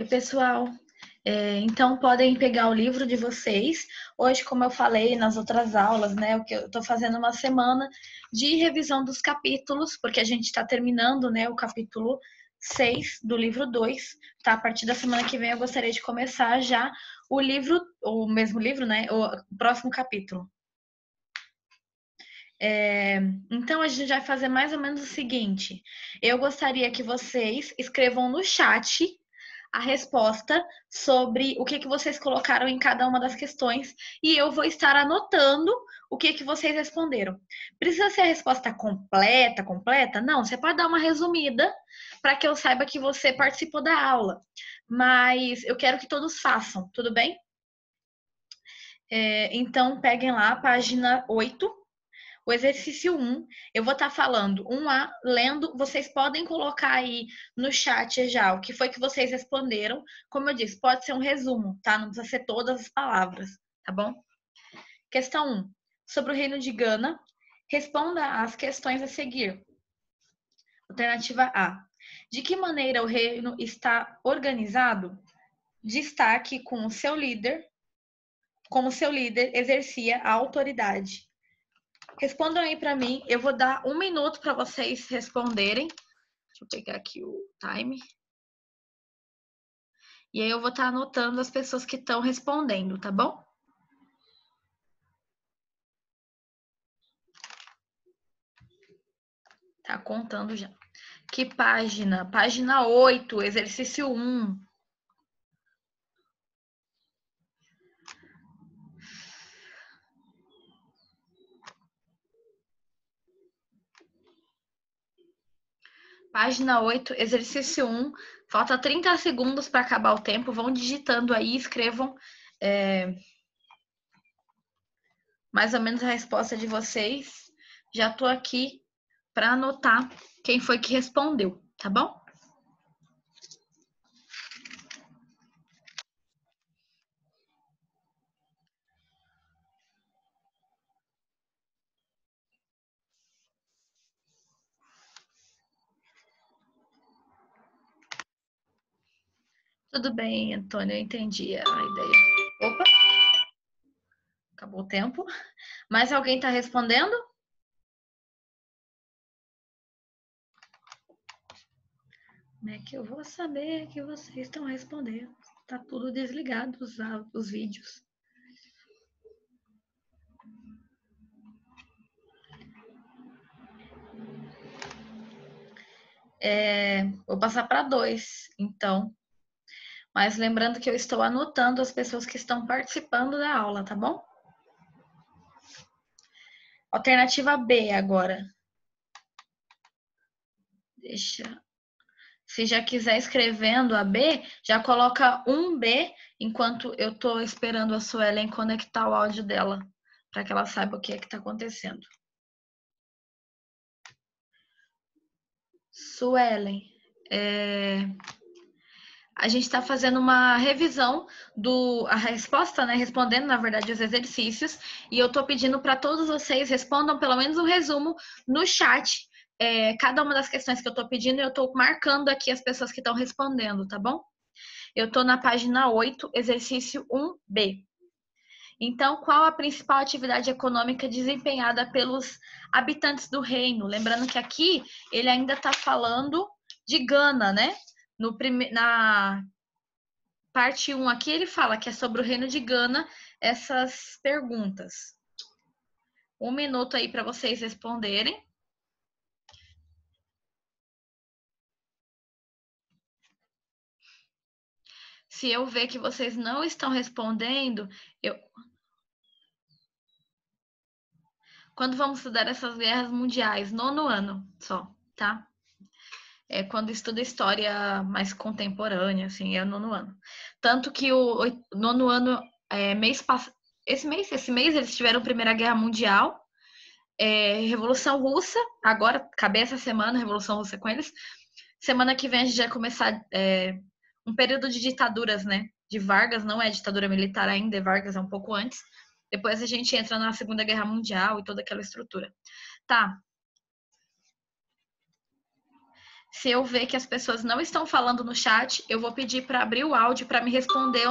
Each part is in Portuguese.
Oi, pessoal. Então, podem pegar o livro de vocês. Hoje, como eu falei nas outras aulas, né, o que eu estou fazendo uma semana de revisão dos capítulos, porque a gente está terminando, né, o capítulo 6 do livro 2. Tá? A partir da semana que vem eu gostaria de começar já o mesmo livro, né, o próximo capítulo. Então, a gente vai fazer mais ou menos o seguinte. Eu gostaria que vocês escrevam no chat a resposta sobre o que vocês colocaram em cada uma das questões e eu vou estar anotando o que vocês responderam. Precisa ser a resposta completa? Não, você pode dar uma resumida para que eu saiba que você participou da aula. Mas eu quero que todos façam, tudo bem? Então, peguem lá a página 8. O exercício 1, eu vou estar falando 1A, lendo, vocês podem colocar aí no chat já o que foi que vocês responderam. Como eu disse, pode ser um resumo, tá? Não precisa ser todas as palavras, tá bom? Questão 1. Sobre o reino de Gana, responda as questões a seguir. Alternativa A. De que maneira o reino está organizado? Destaque como seu líder exercia a autoridade. Respondam aí para mim. Eu vou dar 1 minuto para vocês responderem. Deixa eu pegar aqui o time. E aí eu vou estar anotando as pessoas que estão respondendo, tá bom? Tá contando já. Que página? Página 8, exercício 1. Página 8, exercício 1. Falta 30 segundos para acabar o tempo. Vão digitando aí, escrevam mais ou menos a resposta de vocês. Já estou aqui para anotar quem foi que respondeu, tá bom? Tudo bem, Antônio, eu entendi a ideia. Opa, acabou o tempo. Mais alguém está respondendo? Como é que eu vou saber que vocês estão respondendo? Tá tudo desligado, os vídeos. Vou passar para 2, então. Mas lembrando que eu estou anotando as pessoas que estão participando da aula, tá bom? Alternativa B agora. Se já quiser escrevendo a B, já coloca 1B enquanto eu estou esperando a Suelen conectar o áudio dela, para que ela saiba o que é que está acontecendo. Suelen, a gente está fazendo uma revisão a resposta, né? Respondendo, na verdade, os exercícios. E eu estou pedindo para todos vocês respondam pelo menos um resumo no chat. Cada uma das questões que eu estou pedindo, eu estou marcando aqui as pessoas que estão respondendo, tá bom? Eu estou na página 8, exercício 1B. Então, qual a principal atividade econômica desempenhada pelos habitantes do reino? Lembrando que aqui ele ainda está falando de Gana, né? Na parte 1 aqui ele fala que é sobre o reino de Gana essas perguntas. 1 minuto aí para vocês responderem. Se eu ver que vocês não estão respondendo, Quando vamos estudar essas guerras mundiais? 9º ano só, tá? Quando estuda história mais contemporânea, assim, é o 9º ano. Tanto que o 9º ano, esse mês eles tiveram a Primeira Guerra Mundial, Revolução Russa, agora, acabei essa semana, Revolução Russa com eles. Semana que vem a gente vai começar um período de ditaduras, né? De Vargas, não é ditadura militar ainda, Vargas é um pouco antes. Depois a gente entra na Segunda Guerra Mundial e toda aquela estrutura. Tá. Se eu ver que as pessoas não estão falando no chat, eu vou pedir para abrir o áudio para me responder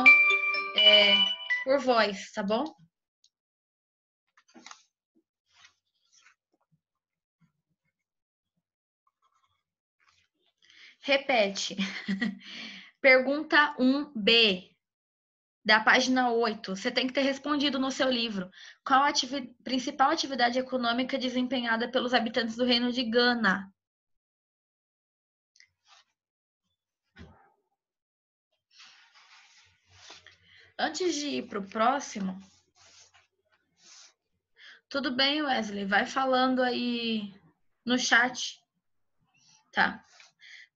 por voz, tá bom? Repete. Pergunta 1B, da página 8. Você tem que ter respondido no seu livro. Qual a principal atividade econômica desempenhada pelos habitantes do Reino de Gana? Antes de ir para o próximo, tudo bem, Wesley? Vai falando aí no chat, tá?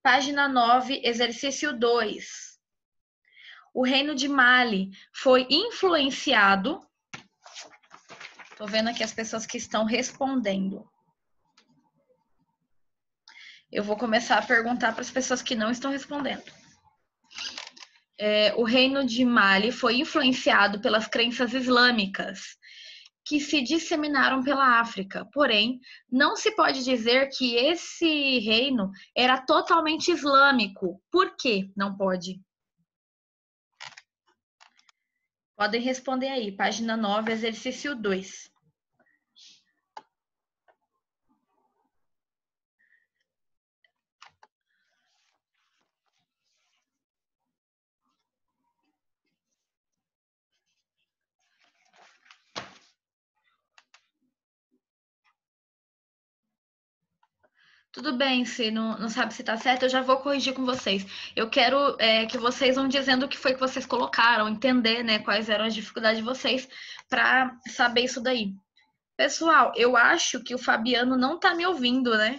Página 9, exercício 2. O Reino de Mali foi influenciado. Tô vendo aqui as pessoas que estão respondendo. Eu vou começar a perguntar para as pessoas que não estão respondendo. O Reino de Mali foi influenciado pelas crenças islâmicas que se disseminaram pela África. Porém, não se pode dizer que esse reino era totalmente islâmico. Por que não pode? Podem responder aí, página 9, exercício 2. Tudo bem, se não sabe se tá certo, eu já vou corrigir com vocês. Eu quero que vocês vão dizendo o que foi que vocês colocaram, entender, né, quais eram as dificuldades de vocês, para saber isso daí. Pessoal, eu acho que o Fabiano não tá me ouvindo, né?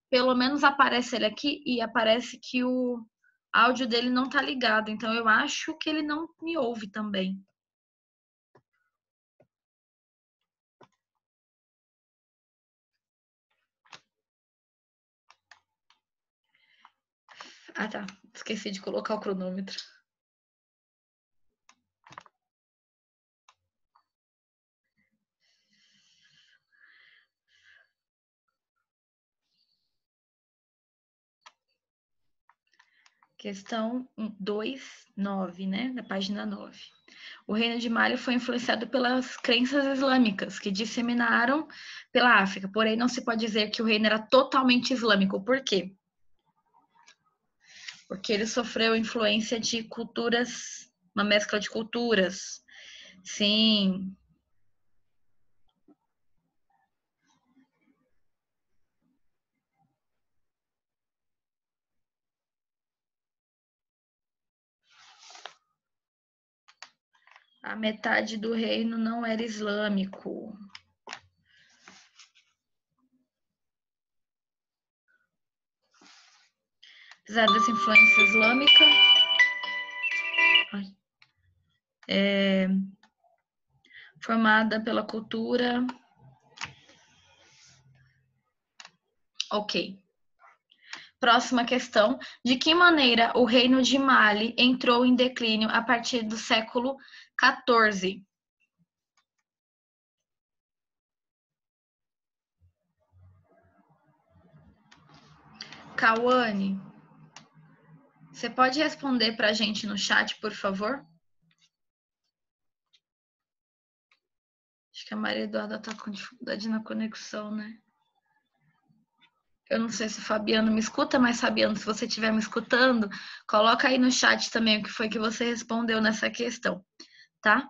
Pelo menos aparece ele aqui e aparece que o áudio dele não tá ligado. Então eu acho que ele não me ouve também. Ah, tá. Esqueci de colocar o cronômetro. Questão 2.9, né? Da página 9. O reino de Mali foi influenciado pelas crenças islâmicas que disseminaram pela África. Porém, não se pode dizer que o reino era totalmente islâmico. Por quê? Porque ele sofreu influência de culturas, uma mescla de culturas. Sim. A metade do reino não era islâmico. Apesar dessa influência islâmica, formada pela cultura. Ok. Próxima questão. De que maneira o reino de Mali entrou em declínio a partir do século XIV? Cauane, você pode responder para a gente no chat, por favor? Acho que a Maria Eduarda está com dificuldade na conexão, né? Eu não sei se o Fabiano me escuta, mas Fabiano, se você estiver me escutando, coloca aí no chat também o que foi que você respondeu nessa questão, tá?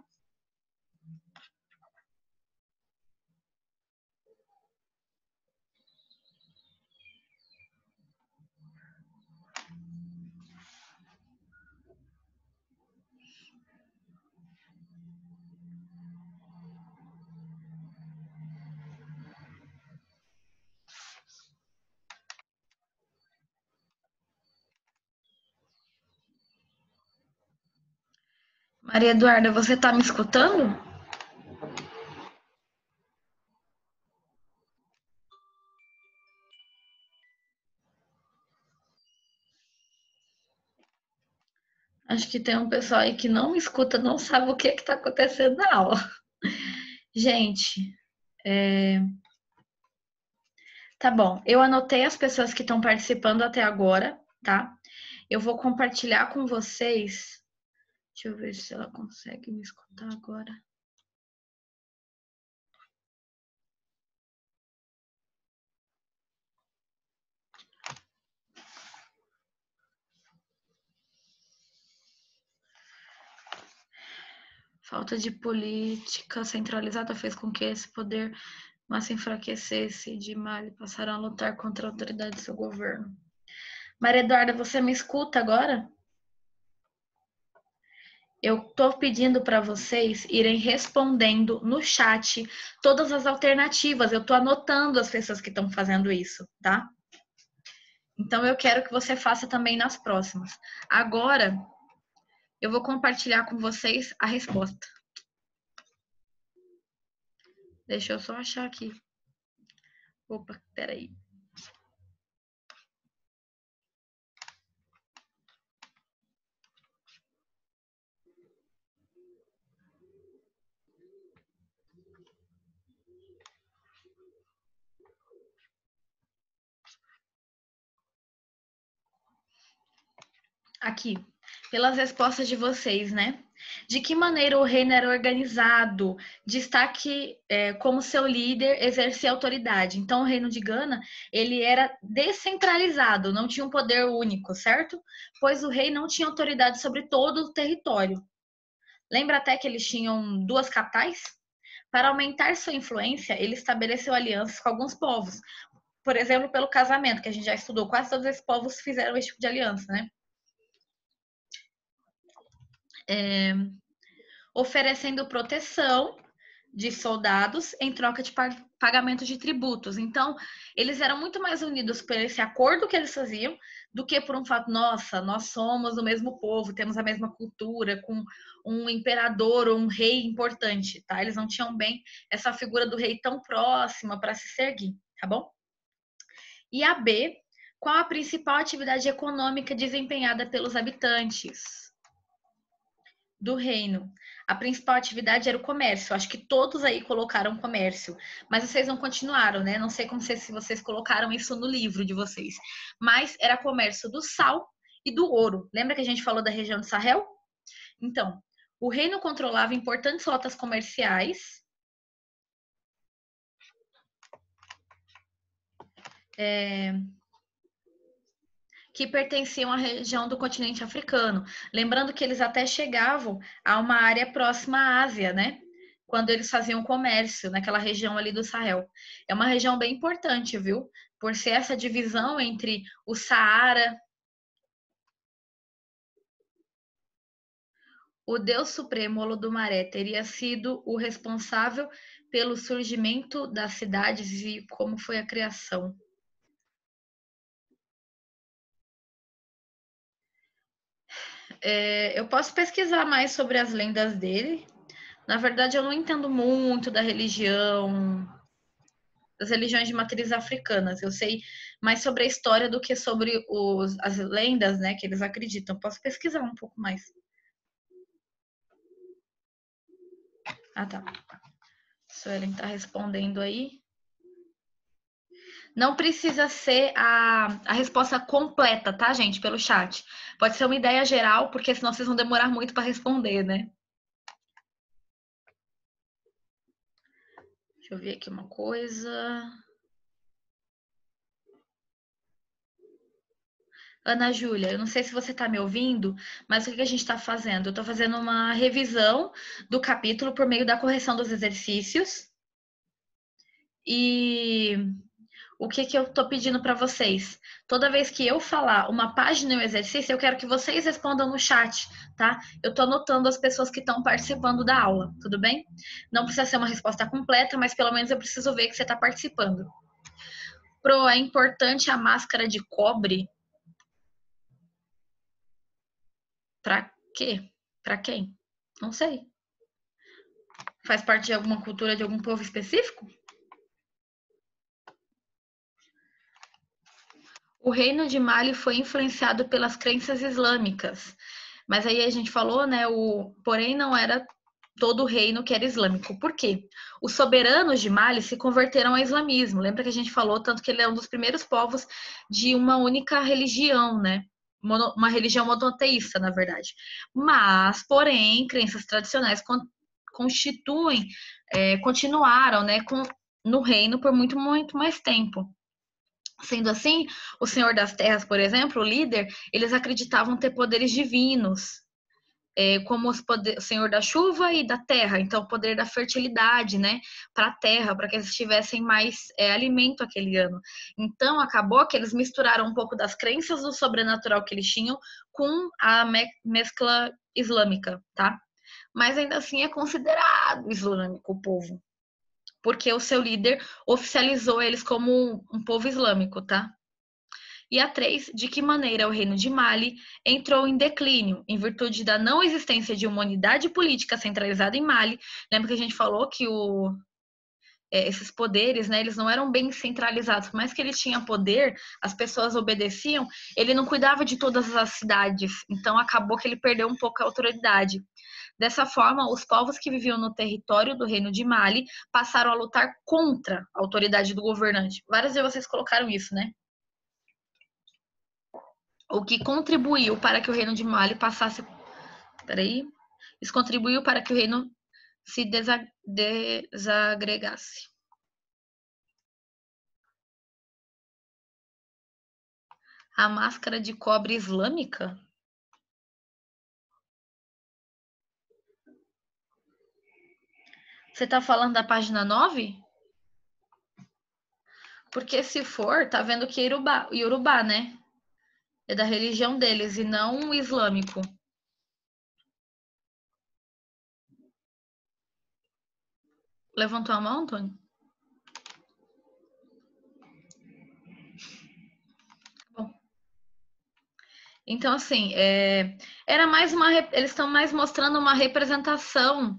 Maria Eduarda, você está me escutando? Acho que tem um pessoal aí que não me escuta, não sabe o que está acontecendo na aula. Gente, Tá bom, eu anotei as pessoas que estão participando até agora, tá? Eu vou compartilhar com vocês. Deixa eu ver se ela consegue me escutar agora. Falta de política centralizada fez com que esse poder mas enfraquecesse de mal e passaram a lutar contra a autoridade do seu governo. Maria Eduarda, você me escuta agora? Eu estou pedindo para vocês irem respondendo no chat todas as alternativas. Eu estou anotando as pessoas que estão fazendo isso, tá? Então eu quero que você faça também nas próximas. Agora eu vou compartilhar com vocês a resposta. Deixa eu só achar aqui. Opa, peraí. Aqui, pelas respostas de vocês, né? De que maneira o reino era organizado? Destaque como seu líder exercia autoridade. Então, o reino de Gana, ele era descentralizado, não tinha um poder único, certo? Pois o rei não tinha autoridade sobre todo o território. Lembra até que eles tinham 2 capitais? Para aumentar sua influência, ele estabeleceu alianças com alguns povos. Por exemplo, pelo casamento, que a gente já estudou, quase todos esses povos fizeram esse tipo de aliança, né? Oferecendo proteção de soldados em troca de pagamento de tributos. Então, eles eram muito mais unidos por esse acordo que eles faziam do que por um fato, nossa, nós somos o mesmo povo, temos a mesma cultura, com um imperador ou um rei importante, tá? Eles não tinham bem essa figura do rei tão próxima para se seguir, tá bom? E a B, qual a principal atividade econômica desempenhada pelos habitantes do reino? A principal atividade era o comércio. Acho que todos aí colocaram comércio, mas vocês não continuaram, né? Não sei como se vocês colocaram isso no livro de vocês. Mas era comércio do sal e do ouro. Lembra que a gente falou da região de Sahel? Então, o reino controlava importantes rotas comerciais. Que pertenciam à região do continente africano. Lembrando que eles até chegavam a uma área próxima à Ásia, né? Quando eles faziam comércio naquela região ali do Sahel. É uma região bem importante, viu? Por ser essa divisão entre o Saara. O Deus Supremo Olodumaré teria sido o responsável pelo surgimento das cidades e como foi a criação. Eu posso pesquisar mais sobre as lendas dele. Na verdade, eu não entendo muito da religião, das religiões de matriz africanas. Eu sei mais sobre a história do que sobre as lendas, né, que eles acreditam. Posso pesquisar um pouco mais. Ah, tá. Suelen tá respondendo aí. Não precisa ser a resposta completa, tá, gente, pelo chat. Pode ser uma ideia geral, porque senão vocês vão demorar muito para responder, né? Deixa eu ver aqui uma coisa. Ana Júlia, eu não sei se você está me ouvindo, mas o que a gente está fazendo? Eu estou fazendo uma revisão do capítulo por meio da correção dos exercícios. E o que eu estou pedindo para vocês? Toda vez que eu falar uma página e um exercício, eu quero que vocês respondam no chat, tá? Eu estou anotando as pessoas que estão participando da aula, tudo bem? Não precisa ser uma resposta completa, mas pelo menos eu preciso ver que você está participando. Pro, é importante a máscara de cobre? Para quê? Para quem? Não sei. Faz parte de alguma cultura de algum povo específico? O reino de Mali foi influenciado pelas crenças islâmicas. Mas aí a gente falou, né? Porém, não era todo o reino que era islâmico. Por quê? Os soberanos de Mali se converteram ao islamismo. Lembra que a gente falou tanto que ele é um dos primeiros povos de uma única religião, né? Uma religião monoteísta, na verdade. Mas, porém, crenças tradicionais constituem, continuaram, né, no reino por muito, muito mais tempo. Sendo assim, o Senhor das Terras, por exemplo, o líder, eles acreditavam ter poderes divinos, como o Senhor da chuva e da terra, então o poder da fertilidade, né, para a terra, para que eles tivessem mais alimento aquele ano. Então acabou que eles misturaram um pouco das crenças do sobrenatural que eles tinham com a mescla islâmica, tá? Mas ainda assim é considerado islâmico o povo, porque o seu líder oficializou eles como um povo islâmico, tá? E a 3, de que maneira o reino de Mali entrou em declínio, em virtude da não existência de uma unidade política centralizada em Mali. Lembra que a gente falou que esses poderes, né, eles não eram bem centralizados, por mais que ele tinha poder, as pessoas obedeciam, ele não cuidava de todas as cidades, então acabou que ele perdeu um pouco a autoridade. Dessa forma, os povos que viviam no território do reino de Mali passaram a lutar contra a autoridade do governante. Várias de vocês colocaram isso, né? O que contribuiu para que o reino de Mali passasse. Peraí. Isso contribuiu para que o reino se desagregasse. A máscara de cobre islâmica? Você tá falando da página 9? Porque se for, tá vendo que é Yorubá, né? É da religião deles e não islâmico. Levantou a mão, Antônio? Bom. Então, assim, era mais uma. Eles estão mais mostrando uma representação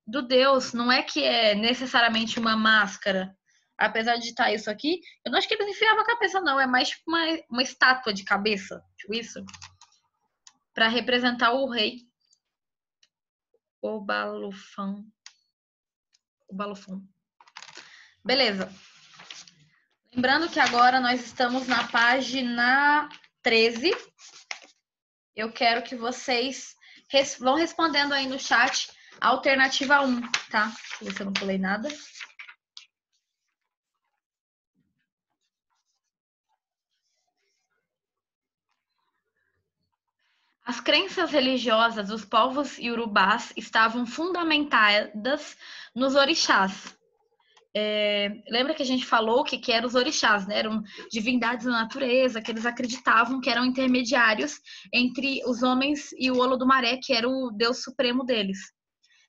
do Deus. Não é que é necessariamente uma máscara. Apesar de estar isso aqui, eu não acho que eles enfiavam a cabeça, não. É mais tipo uma estátua de cabeça. Tipo isso. Para representar o rei. O Balufão. O Balufão. Beleza. Lembrando que agora nós estamos na página 13. Eu quero que vocês vão respondendo aí no chat a alternativa 1, tá? Deixa eu ver se eu não pulei nada. As crenças religiosas dos povos iorubás estavam fundamentadas nos orixás. Lembra que a gente falou que eram os orixás, né? Eram divindades da natureza, que eles acreditavam que eram intermediários entre os homens e o Olodumare, que era o deus supremo deles.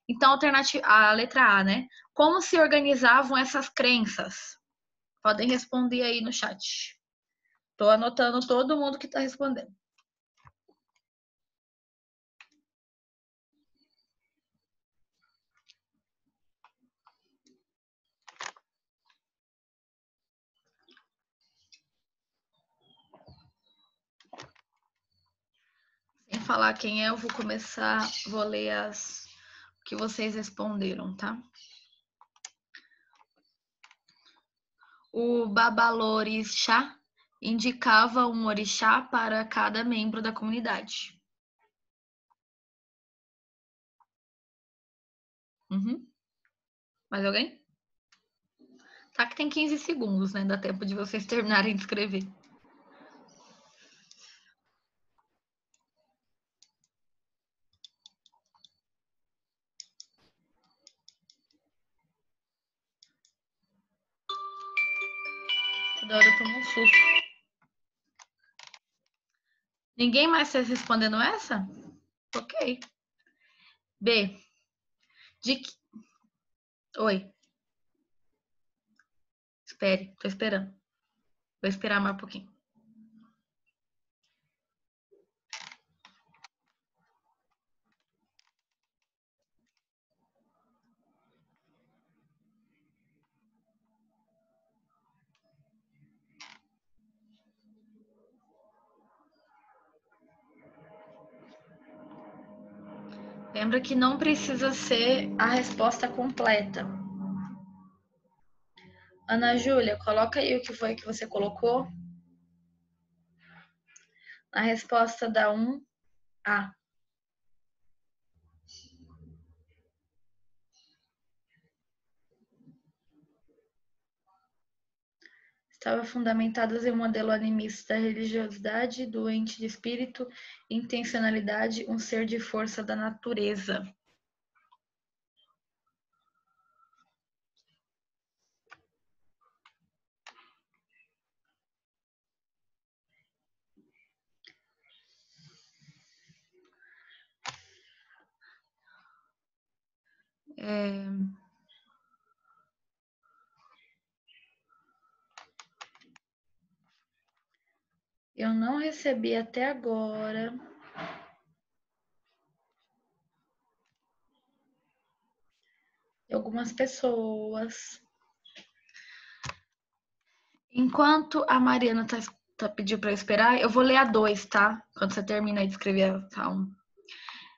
Então, a letra A, né? Como se organizavam essas crenças? Podem responder aí no chat. Estou anotando todo mundo que está respondendo. Sem falar quem é, eu vou começar, vou ler as que vocês responderam, tá? O Babalorixá indicava um orixá para cada membro da comunidade. Uhum. Mais alguém? Tá que tem 15 segundos, né? Dá tempo de vocês terminarem de escrever. Toda hora eu tomo um susto. Ninguém mais está respondendo essa? Ok. B. De que... Oi. Espere, tô esperando. Vou esperar mais um pouquinho. Lembra que não precisa ser a resposta completa. Ana Júlia, coloca aí o que foi que você colocou. A resposta da 1A. Estava fundamentadas em um modelo animista da religiosidade, doente de espírito, intencionalidade, um ser de força da natureza. Eu não recebi até agora de algumas pessoas. Enquanto a Mariana pediu para eu esperar, eu vou ler a 2, tá? Quando você termina de escrever a 1.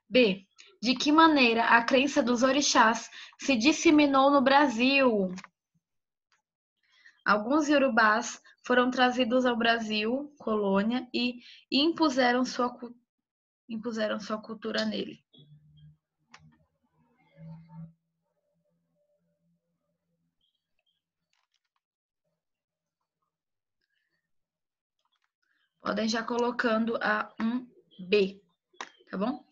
B. De que maneira a crença dos orixás se disseminou no Brasil? Alguns iorubás foram trazidos ao Brasil, colônia, e impuseram sua cultura nele. Podem já colocando a 1B, tá bom?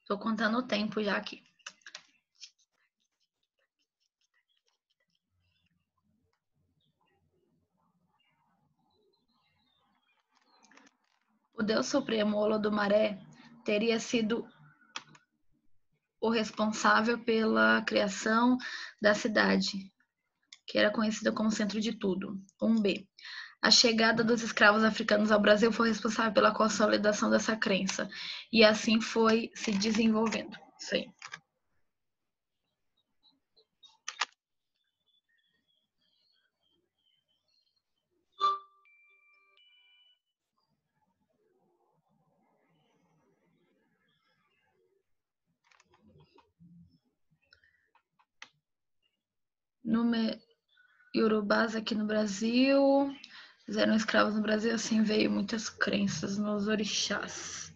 Tô contando o tempo já aqui. O Deus Supremo Olodumaré teria sido o responsável pela criação da cidade, que era conhecida como centro de tudo. 1B. A chegada dos escravos africanos ao Brasil foi responsável pela consolidação dessa crença, e assim foi se desenvolvendo. Isso aí. Iorubás aqui no Brasil, fizeram escravos no Brasil, assim veio muitas crenças nos orixás.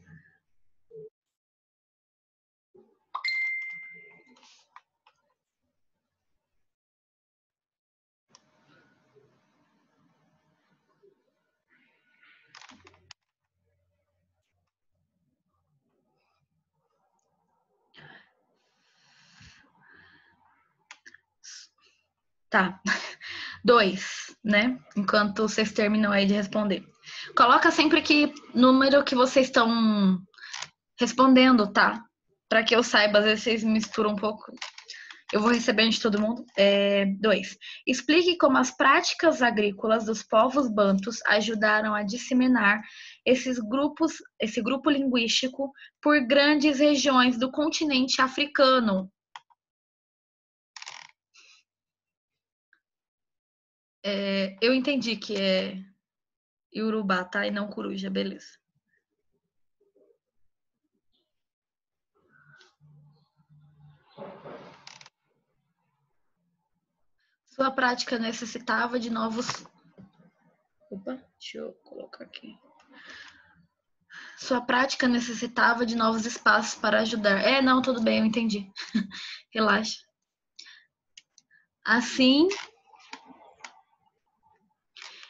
Tá. 2, né? Enquanto vocês terminam aí de responder. Coloca sempre que número que vocês estão respondendo, tá? Para que eu saiba, às vezes vocês misturam um pouco. Eu vou recebendo de todo mundo. 2. Explique como as práticas agrícolas dos povos bantus ajudaram a disseminar esse grupo linguístico por grandes regiões do continente africano. Eu entendi que é Iorubá, tá? E não coruja, beleza. Sua prática necessitava de novos. Opa, deixa eu colocar aqui. Sua prática necessitava de novos espaços para ajudar. Não, tudo bem, eu entendi. Relaxa. Assim,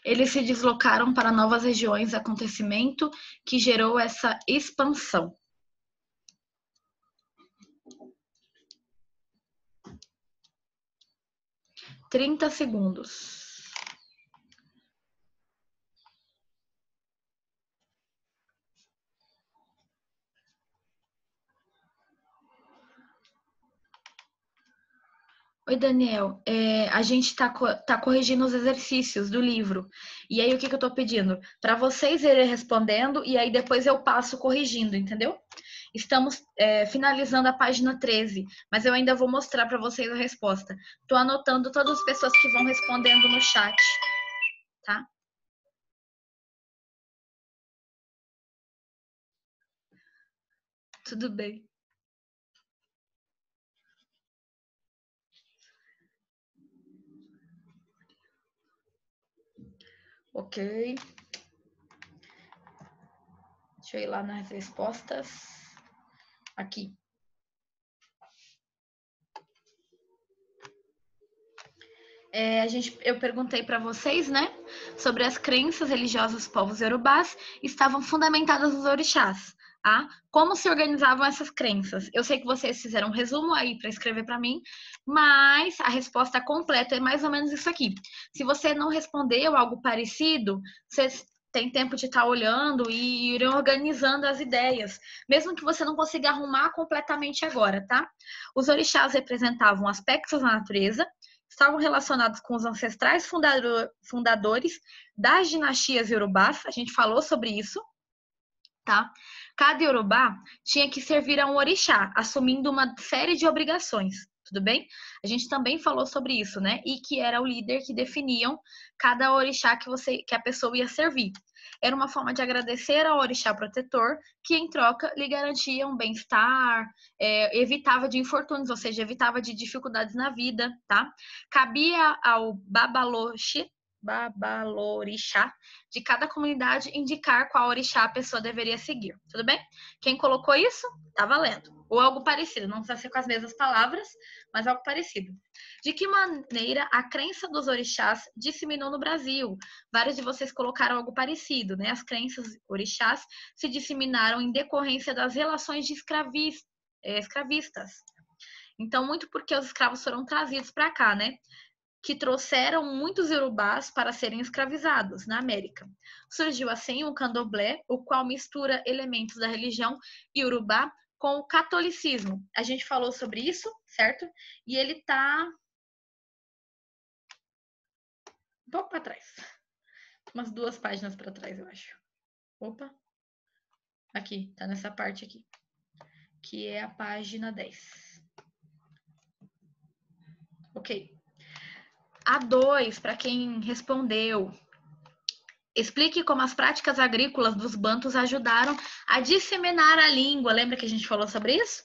eles se deslocaram para novas regiões, acontecimento que gerou essa expansão. 30 segundos. Oi, Daniel. A gente tá corrigindo os exercícios do livro. E aí, o que eu tô pedindo? Para vocês irem respondendo e aí depois eu passo corrigindo, entendeu? Estamos finalizando a página 13, mas eu ainda vou mostrar para vocês a resposta. Tô anotando todas as pessoas que vão respondendo no chat, tá? Tudo bem. Ok. Deixa eu ir lá nas respostas. Aqui. Eu perguntei para vocês, né, sobre as crenças religiosas dos povos iorubás, estavam fundamentadas nos orixás. Tá? Como se organizavam essas crenças? Eu sei que vocês fizeram um resumo aí para escrever para mim, mas a resposta completa é mais ou menos isso aqui. Se você não respondeu algo parecido, vocês têm tempo de estar olhando e irem organizando as ideias, mesmo que você não consiga arrumar completamente agora, tá? Os orixás representavam aspectos da natureza, estavam relacionados com os ancestrais fundadores das dinastias iorubás, a gente falou sobre isso, tá? Cada iorubá tinha que servir a um orixá, assumindo uma série de obrigações, tudo bem? A gente também falou sobre isso, né? E que era o líder que definiam cada orixá que a pessoa ia servir. Era uma forma de agradecer ao orixá protetor, que em troca lhe garantia um bem-estar, evitava de infortúnios, ou seja, evitava de dificuldades na vida, tá? Cabia ao babalorixá de cada comunidade indicar qual orixá a pessoa deveria seguir, tudo bem? Quem colocou isso, tá valendo. Ou algo parecido, não precisa ser com as mesmas palavras, mas algo parecido. De que maneira a crença dos orixás disseminou no Brasil? Vários de vocês colocaram algo parecido, né? As crenças orixás se disseminaram em decorrência das relações de escravistas. Então, muito porque os escravos foram trazidos para cá, né? Que trouxeram muitos iorubás para serem escravizados na América. Surgiu assim o candomblé, o qual mistura elementos da religião iorubá com o catolicismo. A gente falou sobre isso, certo? E ele tá um pouco para trás. Umas 2 páginas para trás, eu acho. Opa. Aqui, tá nessa parte aqui. Que é a página 10. Ok. A2, para quem respondeu. Explique como as práticas agrícolas dos bantus ajudaram a disseminar a língua. Lembra que a gente falou sobre isso?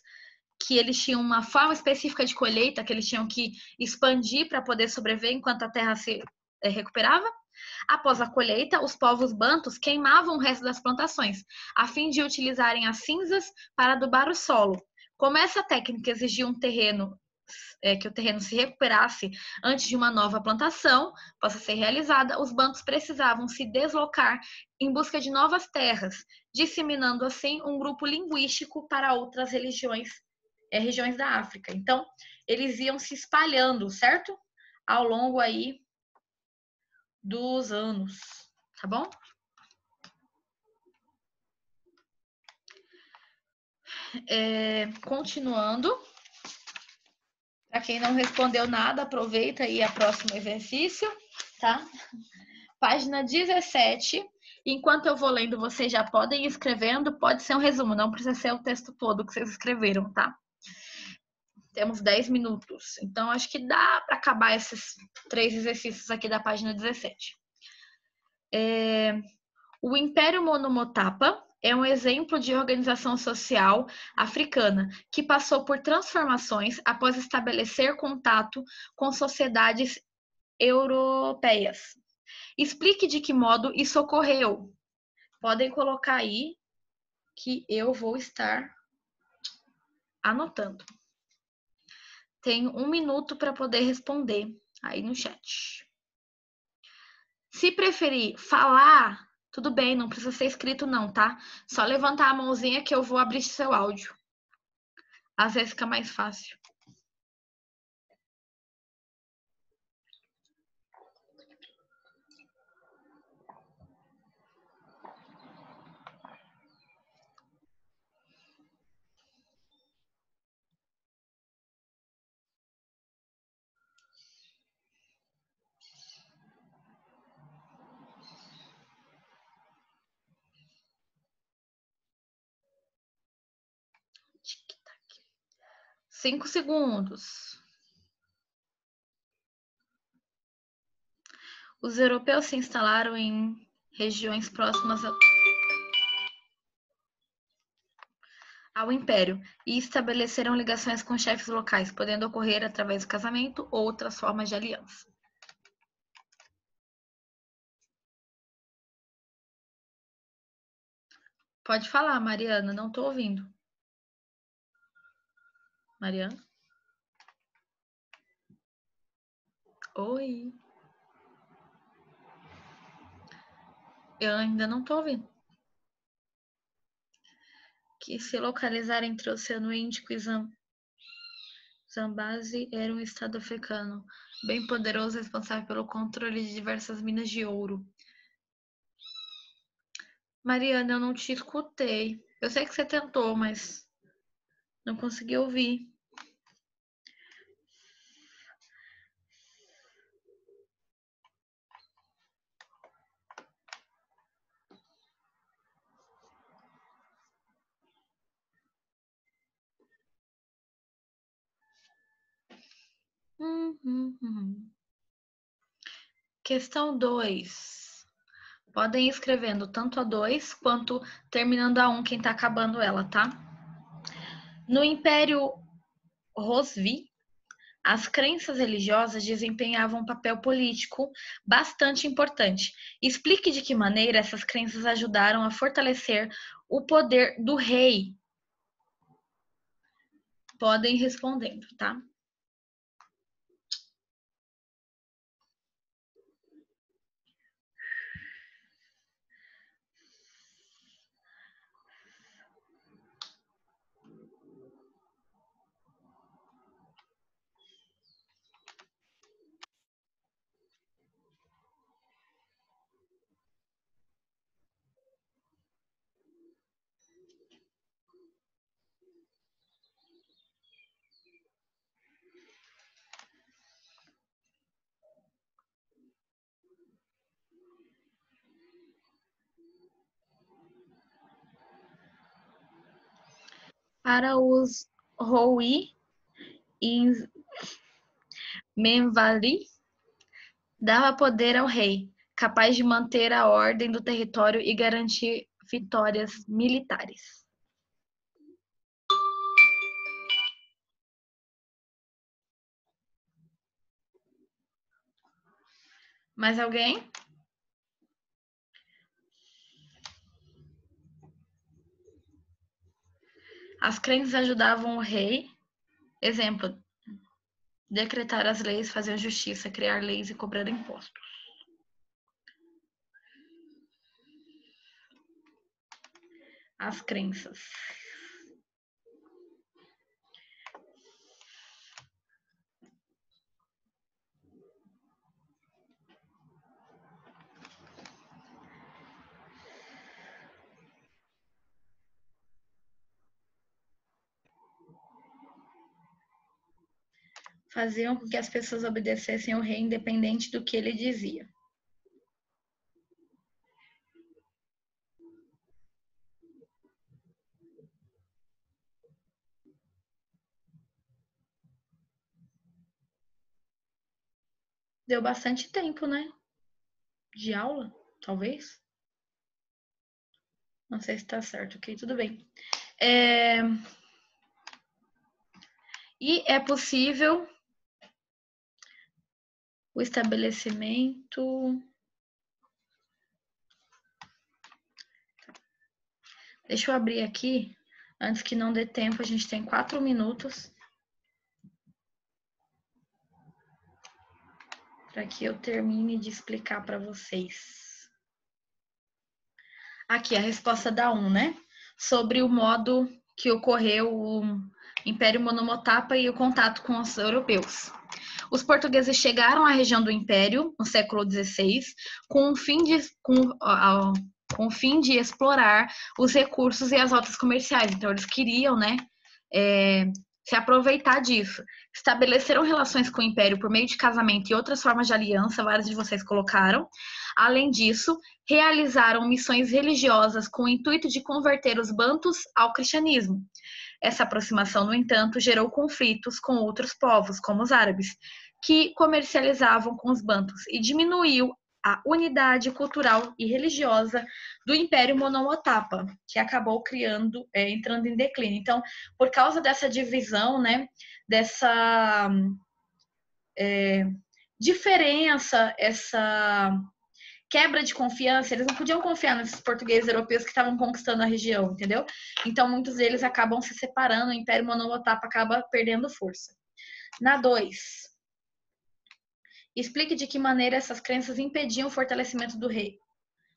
Que eles tinham uma forma específica de colheita, que eles tinham que expandir para poder sobreviver enquanto a terra se recuperava. Após a colheita, os povos bantus queimavam o resto das plantações, a fim de utilizarem as cinzas para adubar o solo. Como essa técnica exigia que o terreno se recuperasse antes de uma nova plantação possa ser realizada, os bantus precisavam se deslocar em busca de novas terras, disseminando assim um grupo linguístico para outras regiões da África. Então, eles iam se espalhando, certo? Ao longo aí dos anos, tá bom? Continuando. Para quem não respondeu nada, aproveita aí o próximo exercício, tá? Página 17. Enquanto eu vou lendo, vocês já podem ir escrevendo. Pode ser um resumo, não precisa ser o texto todo que vocês escreveram, tá? Temos 10 minutos. Então, acho que dá para acabar esses 3 exercícios aqui da página 17. O Império Monomotapa é um exemplo de organização social africana que passou por transformações após estabelecer contato com sociedades europeias. Explique de que modo isso ocorreu. Podem colocar aí que eu vou estar anotando. Tenho 1 minuto para poder responder aí no chat. Se preferir falar, tudo bem, não precisa ser escrito não, tá? Só levantar a mãozinha que eu vou abrir seu áudio. Às vezes fica mais fácil. Tic-tac. 5 segundos. Os europeus se instalaram em regiões próximas ao império e estabeleceram ligações com chefes locais, podendo ocorrer através do casamento ou outras formas de aliança. Pode falar, Mariana, não estou ouvindo. Mariana? Oi. Eu ainda não estou ouvindo. Que se localizar entre o Oceano Índico e Zambézia era um estado africano bem poderoso, responsável pelo controle de diversas minas de ouro. Mariana, eu não te escutei. Eu sei que você tentou, mas não consegui ouvir. Questão 2. Podem ir escrevendo tanto a 2 quanto terminando a 1, quem tá acabando ela, tá? No Império Rosvi, as crenças religiosas desempenhavam um papel político bastante importante. Explique de que maneira essas crenças ajudaram a fortalecer o poder do rei. Podem ir respondendo, tá? Para os Houi e Menvari, dava poder ao rei, capaz de manter a ordem do território e garantir vitórias militares. Mais alguém? As crenças ajudavam o rei, exemplo, decretar as leis, fazer justiça, criar leis e cobrar impostos. As crenças. Faziam com que as pessoas obedecessem ao rei independente do que ele dizia. Deu bastante tempo, né? De aula, talvez. Não sei se tá certo, ok, tudo bem. E é possível o estabelecimento. Deixa eu abrir aqui, antes que não dê tempo, a gente tem 4 minutos para que eu termine de explicar para vocês. Aqui a resposta da 1, né? Sobre o modo que ocorreu o Império Monomotapa e o contato com os europeus. Os portugueses chegaram à região do Império no século XVI com o fim de explorar os recursos e as rotas comerciais. Então, eles queriam, né, se aproveitar disso. Estabeleceram relações com o Império por meio de casamento e outras formas de aliança, vários de vocês colocaram. Além disso, realizaram missões religiosas com o intuito de converter os bantus ao cristianismo. Essa aproximação, no entanto, gerou conflitos com outros povos, como os árabes, que comercializavam com os bantus e diminuiu a unidade cultural e religiosa do Império Monomotapa, que acabou entrando em declínio. Então, por causa dessa divisão, né, dessa diferença, essa quebra de confiança, eles não podiam confiar nesses portugueses europeus que estavam conquistando a região, entendeu? Então, muitos deles acabam se separando, o Império Monomotapa acaba perdendo força. Na 2, explique de que maneira essas crenças impediam o fortalecimento do rei.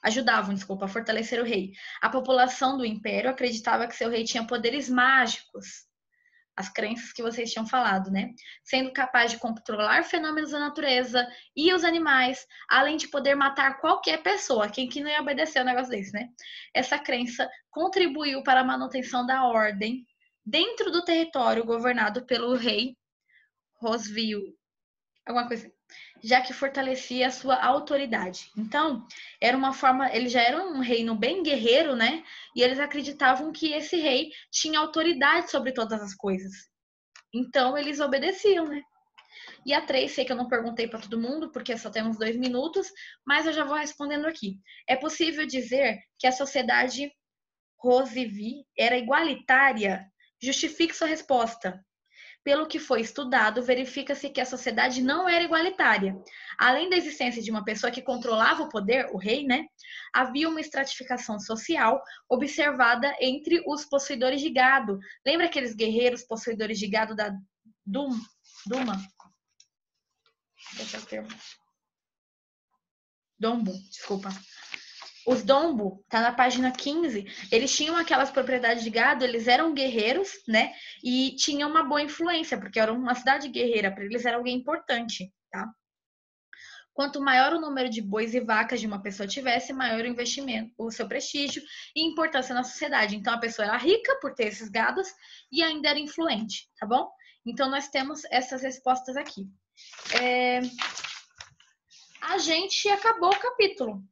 Ajudavam, desculpa, a fortalecer o rei. A população do império acreditava que seu rei tinha poderes mágicos, as crenças que vocês tinham falado, né? Sendo capaz de controlar fenômenos da natureza e os animais, além de poder matar qualquer pessoa. Quem que não ia obedecer um negócio desse, né? Essa crença contribuiu para a manutenção da ordem dentro do território governado pelo rei Rosvio, alguma coisa assim, já que fortalecia a sua autoridade. Então, era uma forma, ele já era um reino bem guerreiro, né? E eles acreditavam que esse rei tinha autoridade sobre todas as coisas. Então, eles obedeciam, né? E a 3, sei que eu não perguntei para todo mundo, porque só temos 2 minutos, mas eu já vou respondendo aqui. É possível dizer que a sociedade Rosivi era igualitária? Justifique sua resposta. Pelo que foi estudado, verifica-se que a sociedade não era igualitária. Além da existência de uma pessoa que controlava o poder, o rei, né? Havia uma estratificação social observada entre os possuidores de gado. Lembra aqueles guerreiros possuidores de gado da Duma? Deixa eu ter. Dombo, desculpa. Os Dombo, tá na página 15, eles tinham aquelas propriedades de gado, eles eram guerreiros, né? E tinham uma boa influência, porque era uma cidade guerreira, para eles era alguém importante, tá? Quanto maior o número de bois e vacas de uma pessoa tivesse, maior o investimento, o seu prestígio e importância na sociedade. Então a pessoa era rica por ter esses gados e ainda era influente, tá bom? Então nós temos essas respostas aqui. A gente acabou o capítulo.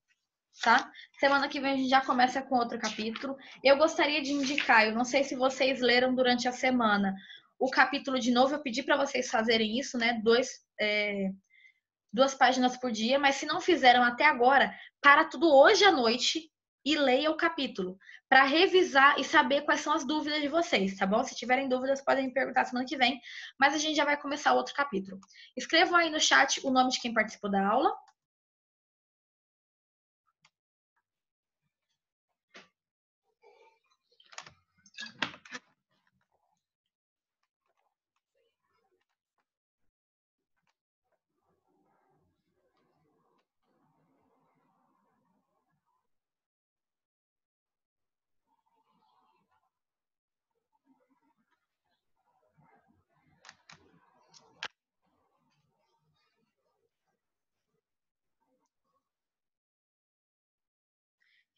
Tá? Semana que vem a gente já começa com outro capítulo. Eu gostaria de indicar, eu não sei se vocês leram durante a semana, o capítulo de novo, eu pedi para vocês fazerem isso, né? 2 páginas por dia, mas se não fizeram até agora, para tudo hoje à noite e leia o capítulo, para revisar e saber quais são as dúvidas de vocês, tá bom? Se tiverem dúvidas, podem me perguntar semana que vem, mas a gente já vai começar outro capítulo. Escrevam aí no chat o nome de quem participou da aula.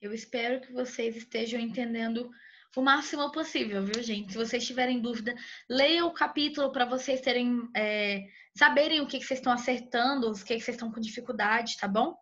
Eu espero que vocês estejam entendendo o máximo possível, viu, gente? Se vocês tiverem dúvida, leiam o capítulo para vocês terem, saberem o que vocês estão acertando, o que vocês estão com dificuldade, tá bom?